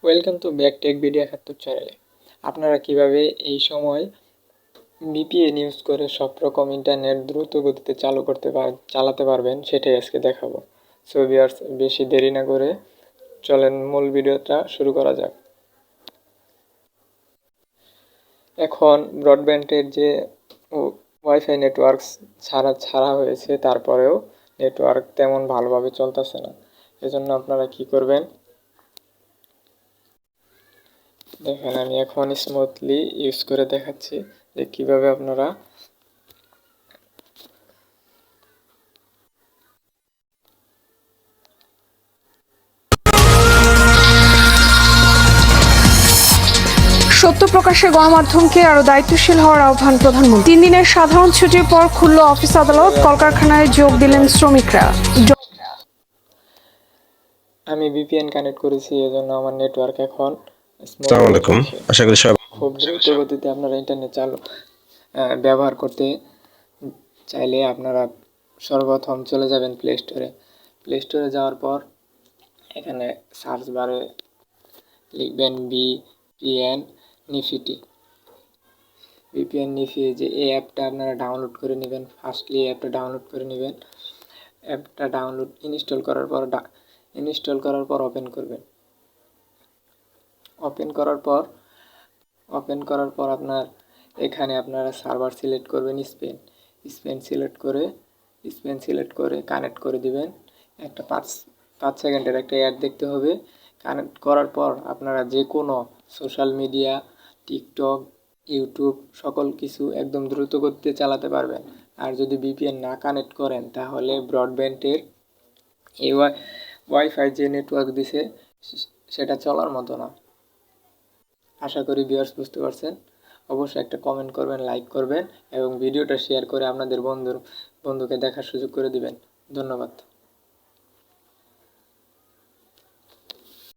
Welcome to back take video 71 চ্যানেলে। আপনারা কিভাবে এই সময় ভিপিএন ইউজ করে সব রকম ইন্টারনেট দ্রুত গতিতে চালাতে পারবেন সেটাই আজকে দেখাবো। সো ভিউয়ার্স, বেশি দেরি না করে চলেন মূল ভিডিওটা শুরু করা যাক। এখন ব্রডব্যান্ডের যে ওয়াইফাই নেটওয়ার্ক ছাড়া হয়েছে, তারপরেও নেটওয়ার্ক তেমন ভালোভাবে চলতেছে না। এজন্য আপনারা কি করবেন দেখেন, আমি এখন স্মুথলি ইউজ করে দেখাচ্ছি যে কিভাবে আপনারা সত্য প্রকাশে গণমাধ্যমকে আরও দায়িত্বশীল হওয়ার আহ্বান প্রধানমন্ত্রী। 3 দিনের সাধারণ ছুটির পর খুলল অফিস আদালত, কলকারখানায় যোগ দিলেন শ্রমিকরা। আমি ভিপিএন কানেক্ট করেছি, এজন্য আমার নেটওয়ার্ক এখন আসসালামু আলাইকুম। আশা করি সবাই খুব দ্রুত গতিতে আপনারা ইন্টারনেট ব্যবহার করতে চাইলে আপনারা সর্বপ্রথম চলে যাবেন প্লে স্টোরে যাওয়ার পর এখানে সার্চ বারে লিখবেন ভিপিএন নিফি। যে এই অ্যাপটা আপনারা ডাউনলোড করে নেবেন। ফার্স্টলি অ্যাপটা ডাউনলোড করে নেবেন। অ্যাপটা ইনস্টল করার পর ওপেন করবেন। ওপেন করার পর আপনারা সার্ভার সিলেক্ট করবেন, স্পেন সিলেক্ট করে কানেক্ট করে দিবেন। একটা 5 সেকেন্ডের একটা অ্যাড দেখতে হবে। কানেক্ট করার পর আপনারা যে কোনো সোশ্যাল মিডিয়া, টিকটক, ইউটিউব সকল কিছু একদম দ্রুত গতিতে চালাতে পারবেন। আর যদি ভিপিএন না কানেক্ট করেন তাহলে ব্রডব্যান্ডের এই ওয়াইফাই যে নেটওয়ার্ক দিছে সেটা চলার মতো না। আশা করি ভিউয়ার্স বুঝতে পারছেন। অবশ্যই একটা কমেন্ট করবেন, লাইক করবেন এবং ভিডিওটা শেয়ার করে আপনাদের বন্ধুকে দেখার সুযোগ করে দিবেন। ধন্যবাদ।